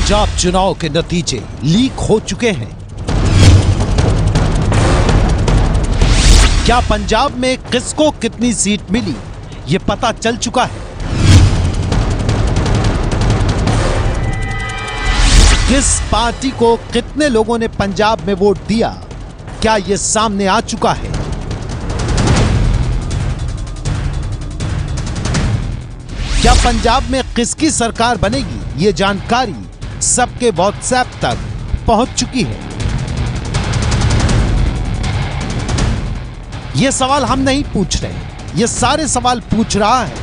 पंजाब चुनाव के नतीजे लीक हो चुके हैं। क्या पंजाब में किसको कितनी सीट मिली, ये पता चल चुका है। किस पार्टी को कितने लोगों ने पंजाब में वोट दिया, क्या यह सामने आ चुका है। क्या पंजाब में किसकी सरकार बनेगी, ये जानकारी सबके व्हाट्सएप तक पहुंच चुकी है। यह सवाल हम नहीं पूछ रहे, ये सारे सवाल पूछ रहा है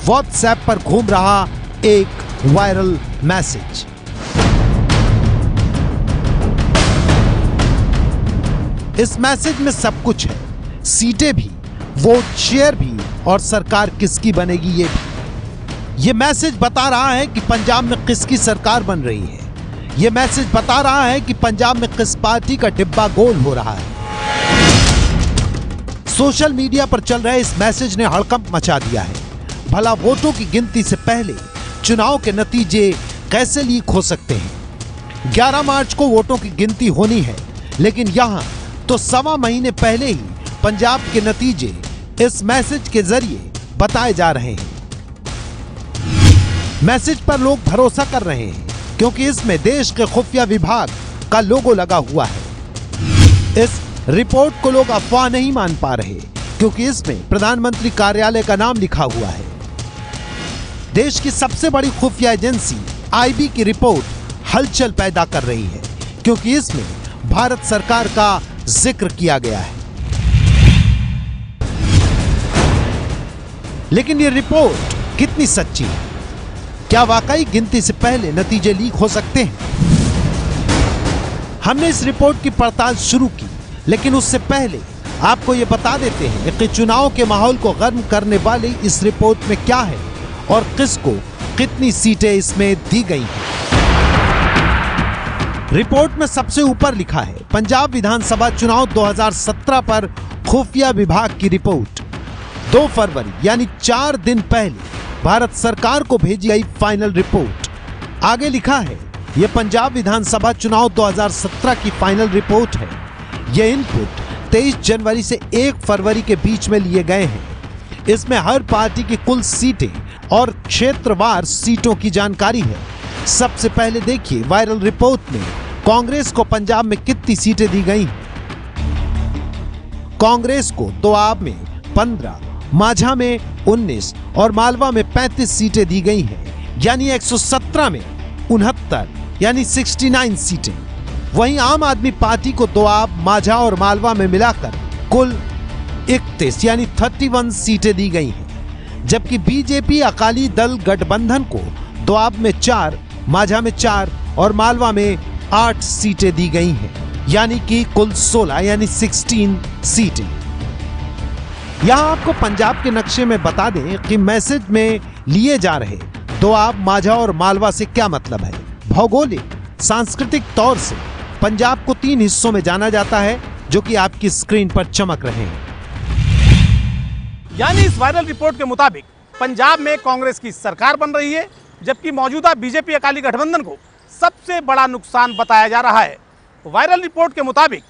व्हाट्सएप पर घूम रहा एक वायरल मैसेज। इस मैसेज में सब कुछ है, सीटें भी, वोट शेयर भी और सरकार किसकी बनेगी ये भी। यह मैसेज बता रहा है कि पंजाब में किसकी सरकार बन रही है। यह मैसेज बता रहा है कि पंजाब में किस पार्टी का डिब्बा गोल हो रहा है। सोशल मीडिया पर चल रहे इस मैसेज ने हड़कंप मचा दिया है। भला वोटों की गिनती से पहले चुनाव के नतीजे कैसे लीक हो सकते हैं। 11 मार्च को वोटों की गिनती होनी है, लेकिन यहां तो सवा महीने पहले ही पंजाब के नतीजे इस मैसेज के जरिए बताए जा रहे हैं। मैसेज पर लोग भरोसा कर रहे हैं क्योंकि इसमें देश के खुफिया विभाग का लोगो लगा हुआ है। इस रिपोर्ट को लोग अफवाह नहीं मान पा रहे क्योंकि इसमें प्रधानमंत्री कार्यालय का नाम लिखा हुआ है। देश की सबसे बड़ी खुफिया एजेंसी आईबी की रिपोर्ट हलचल पैदा कर रही है क्योंकि इसमें भारत सरकार का जिक्र किया गया है। लेकिन ये रिपोर्ट कितनी सच्ची है? क्या वाकई गिनती से पहले नतीजे लीक हो सकते हैं? हमने इस रिपोर्ट की पड़ताल शुरू की, लेकिन उससे पहले आपको यह बता देते हैं कि चुनाव के माहौल को गर्म करने वाली इस रिपोर्ट में क्या है और किसको कितनी सीटें इसमें दी गई हैं। रिपोर्ट में सबसे ऊपर लिखा है पंजाब विधानसभा चुनाव 2017 पर खुफिया विभाग की रिपोर्ट। 2 फरवरी यानी 4 दिन पहले भारत सरकार को भेजी गई फाइनल रिपोर्ट। आगे लिखा है यह पंजाब विधानसभा चुनाव 2017 की फाइनल रिपोर्ट है। यह इनपुट 23 जनवरी से 1 फरवरी के बीच में लिए गए हैं। इसमें हर पार्टी की कुल सीटें और क्षेत्रवार सीटों की जानकारी है। सबसे पहले देखिए वायरल रिपोर्ट में कांग्रेस को पंजाब में कितनी सीटें दी गई हैं। कांग्रेस को दोआब में 15, माझा में 19 और मालवा में 35 सीटें दी गई हैं, यानी 117 में 69 यानी 69 सीटें। वहीं आम आदमी पार्टी को दोआब, माझा और मालवा में मिलाकर कुल 31 यानी 31 सीटें दी गई हैं, जबकि बीजेपी अकाली दल गठबंधन को दोआब में 4, माझा में 4 और मालवा में 8 सीटें दी गई हैं, यानी कि कुल 16 यानी 16 सीटें। यहां आपको पंजाब के नक्शे में बता दें कि मैसेज में लिए जा रहे दोआब, माझा और मालवा से क्या मतलब है। भौगोलिक सांस्कृतिक तौर से पंजाब को 3 हिस्सों में जाना जाता है, जो कि आपकी स्क्रीन पर चमक रहे हैं। यानी इस वायरल रिपोर्ट के मुताबिक पंजाब में कांग्रेस की सरकार बन रही है, जबकि मौजूदा बीजेपी अकाली गठबंधन को सबसे बड़ा नुकसान बताया जा रहा है। वायरल रिपोर्ट के मुताबिक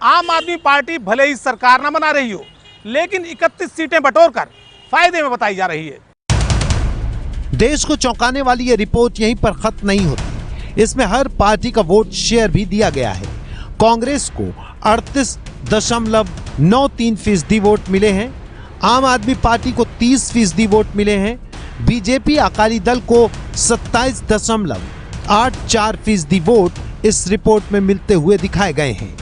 आम आदमी पार्टी भले ही सरकार न बना रही हो, लेकिन 31 सीटें बटोरकर फायदे में बताई जा रही है। देश को चौंकाने वाली यह रिपोर्ट यहीं पर खत्म नहीं होती। इसमें हर पार्टी का वोट शेयर भी दिया गया है। कांग्रेस को 38.93% वोट मिले हैं, आम आदमी पार्टी को 30% वोट मिले हैं, बीजेपी अकाली दल को 27.84% वोट इस रिपोर्ट में मिलते हुए दिखाए गए हैं।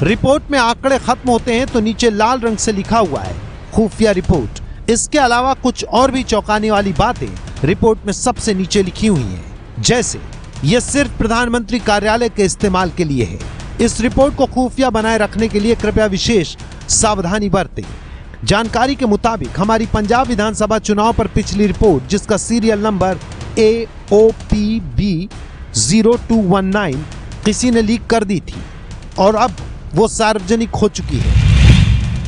रिपोर्ट में आंकड़े खत्म होते हैं तो नीचे लाल रंग से लिखा हुआ है खुफिया रिपोर्ट। इसके अलावा कुछ और भी चौंकाने वाली बातें रिपोर्ट में सबसे नीचे लिखी हुई हैं, जैसे यह सिर्फ प्रधानमंत्री कार्यालय के इस्तेमाल के लिए है। इस रिपोर्ट को खुफिया बनाए रखने के लिए कृपया विशेष सावधानी बरतें। जानकारी के मुताबिक हमारी पंजाब विधानसभा चुनाव पर पिछली रिपोर्ट, जिसका सीरियल नंबर AOPB 0219 किसी ने लीक कर दी थी और अब वो सार्वजनिक हो चुकी है।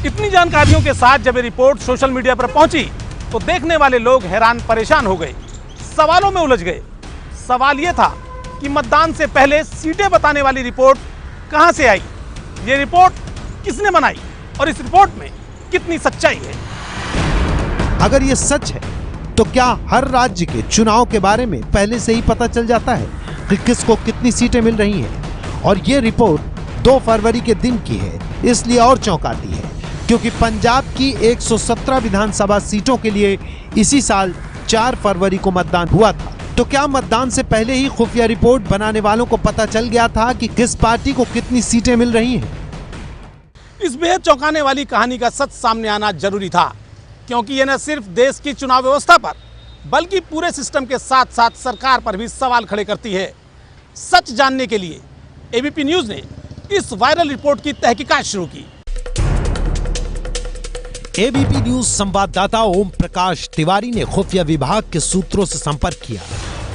इतनी जानकारियों के साथ जब ये रिपोर्ट सोशल मीडिया पर पहुंची तो देखने वाले लोग हैरान परेशान हो गए, सवालों में उलझ गए। सवाल ये था कि मतदान से पहले सीटें बताने वाली रिपोर्ट कहां से आई, ये रिपोर्ट किसने बनाई और इस रिपोर्ट में कितनी सच्चाई है। अगर ये सच है तो क्या हर राज्य के चुनाव के बारे में पहले से ही पता चल जाता है कि किसको कितनी सीटें मिल रही हैं? और ये रिपोर्ट 2 फरवरी के दिन की है, इसलिए और चौंकाती है क्योंकि पंजाब की 117 विधानसभा सीटों के लिए इसी साल 4 फरवरी को मतदान हुआ था। तो क्या मतदान से पहले ही खुफिया रिपोर्ट बनाने वालों को पता चल गया था कि किस पार्टी को कितनी सीटें मिल रही हैं? इस बेहद चौंकाने वाली कहानी का सच सामने आना जरूरी था, क्योंकि यह न सिर्फ देश की चुनाव व्यवस्था पर बल्कि पूरे सिस्टम के साथ साथ सरकार पर भी सवाल खड़े करती है। सच जानने के लिए एबीपी न्यूज ने इस वायरल रिपोर्ट की तहकीकात शुरू की। एबीपी न्यूज संवाददाता ओम प्रकाश तिवारी ने खुफिया विभाग के सूत्रों से संपर्क किया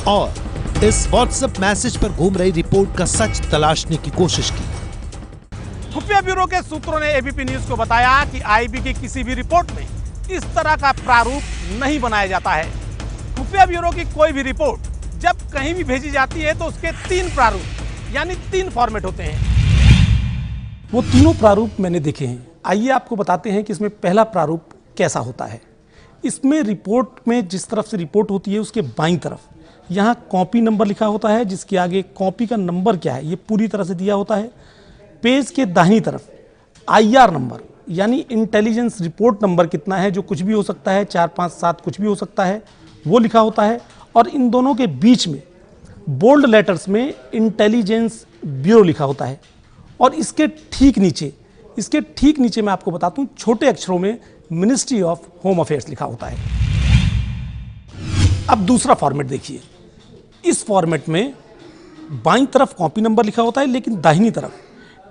और इस व्हाट्सएप मैसेज पर घूम रही रिपोर्ट का सच तलाशने की कोशिश की। खुफिया ब्यूरो के सूत्रों ने एबीपी न्यूज को बताया कि आईबी की किसी भी रिपोर्ट में इस तरह का प्रारूप नहीं बनाया जाता है। खुफिया ब्यूरो की कोई भी रिपोर्ट जब कहीं भी भेजी जाती है तो उसके 3 प्रारूप यानी 3 फॉर्मेट होते हैं। वो तीनों प्रारूप मैंने देखे हैं। आइए आपको बताते हैं कि इसमें पहला प्रारूप कैसा होता है। इसमें रिपोर्ट में जिस तरफ से रिपोर्ट होती है उसके बाईं तरफ यहाँ कॉपी नंबर लिखा होता है, जिसके आगे कॉपी का नंबर क्या है ये पूरी तरह से दिया होता है। पेज के दाहिनी तरफ आईआर नंबर यानी इंटेलिजेंस रिपोर्ट नंबर कितना है, जो कुछ भी हो सकता है, 4, 5, 7 कुछ भी हो सकता है, वो लिखा होता है। और इन दोनों के बीच में बोल्ड लेटर्स में इंटेलिजेंस ब्यूरो लिखा होता है। और इसके ठीक नीचे मैं आपको बताता हूं, छोटे अक्षरों में मिनिस्ट्री ऑफ होम अफेयर्स लिखा होता है। अब दूसरा फॉर्मेट देखिए। इस फॉर्मेट में बाईं तरफ कॉपी नंबर लिखा होता है, लेकिन दाहिनी तरफ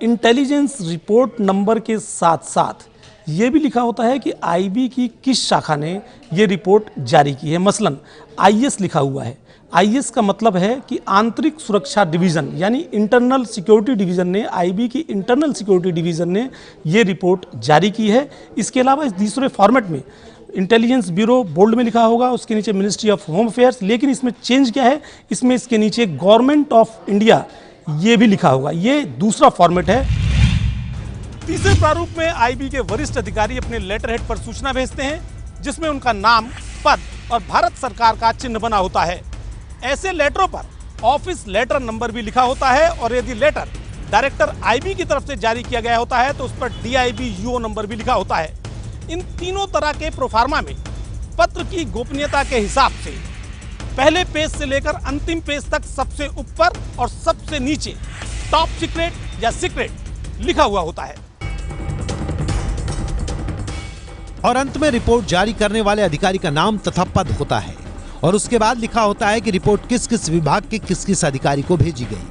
इंटेलिजेंस रिपोर्ट नंबर के साथ साथ ये भी लिखा होता है कि आईबी की किस शाखा ने ये रिपोर्ट जारी की है। मसलन आईएस लिखा हुआ है। आईएस का मतलब है कि आंतरिक सुरक्षा डिवीज़न यानी इंटरनल सिक्योरिटी डिवीज़न ने, आईबी की इंटरनल सिक्योरिटी डिवीज़न ने ये रिपोर्ट जारी की है। इसके अलावा इस दूसरे फॉर्मेट में इंटेलिजेंस ब्यूरो बोल्ड में लिखा होगा, उसके नीचे मिनिस्ट्री ऑफ होम अफेयर्स, लेकिन इसमें चेंज क्या है, इसमें इसके नीचे गवर्नमेंट ऑफ इंडिया ये भी लिखा होगा। ये दूसरा फॉर्मेट है। तीसरे प्रारूप में आईबी के वरिष्ठ अधिकारी अपने लेटर हेड पर सूचना भेजते हैं, जिसमें उनका नाम, पद और भारत सरकार का चिन्ह बना होता है। ऐसे लेटरों पर ऑफिस लेटर नंबर भी लिखा होता है और यदि लेटर डायरेक्टर आईबी की तरफ से जारी किया गया होता है तो उस पर डीआईबी यूओ नंबर भी लिखा होता है। इन तीनों तरह के प्रोफार्मा में पत्र की गोपनीयता के हिसाब से पहले पेज से लेकर अंतिम पेज तक सबसे ऊपर और सबसे नीचे टॉप सीक्रेट या सीक्रेट लिखा हुआ होता है। और अंत में रिपोर्ट जारी करने वाले अधिकारी का नाम तथा पद होता है और उसके बाद लिखा होता है कि रिपोर्ट किस किस विभाग के किस किस अधिकारी को भेजी गई।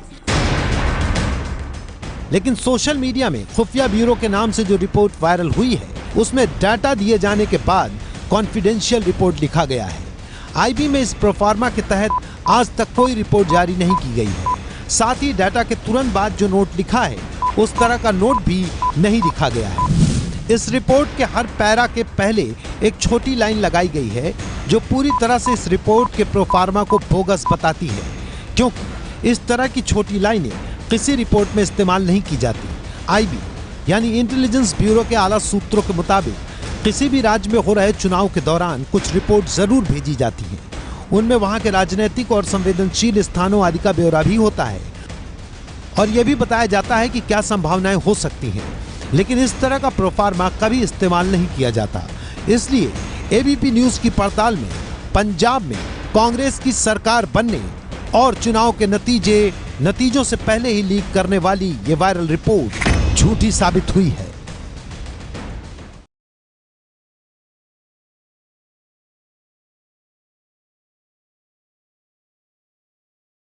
लेकिन सोशल मीडिया में खुफिया ब्यूरो के नाम से जो रिपोर्ट वायरल हुई है उसमें डाटा दिए जाने के बाद कॉन्फिडेंशियल रिपोर्ट लिखा गया है। आईबी में इस प्रोफार्मा के तहत आज तक कोई रिपोर्ट जारी नहीं की गई है। साथ ही डाटा के तुरंत बाद जो नोट लिखा है उस तरह का नोट भी नहीं लिखा गया है। इस रिपोर्ट के हर पैरा के पहले एक छोटी लाइन लगाई गई है जो पूरी तरह से इस रिपोर्ट के प्रोफार्मा को बोगस बताती है, क्योंकि इस तरह की छोटी लाइनें किसी रिपोर्ट में इस्तेमाल नहीं की जाती। आईबी यानी इंटेलिजेंस ब्यूरो के आला सूत्रों के मुताबिक किसी भी राज्य में हो रहे चुनाव के दौरान कुछ रिपोर्ट जरूर भेजी जाती हैं। उनमें वहां के राजनीतिक और संवेदनशील स्थानों आदि का ब्यौरा भी होता है और यह भी बताया जाता है कि क्या संभावनाएं हो सकती हैं, लेकिन इस तरह का प्रोफार्मा कभी इस्तेमाल नहीं किया जाता। इसलिए एबीपी न्यूज की पड़ताल में पंजाब में कांग्रेस की सरकार बनने और चुनाव के नतीजों से पहले ही लीक करने वाली ये वायरल रिपोर्ट झूठी साबित हुई है।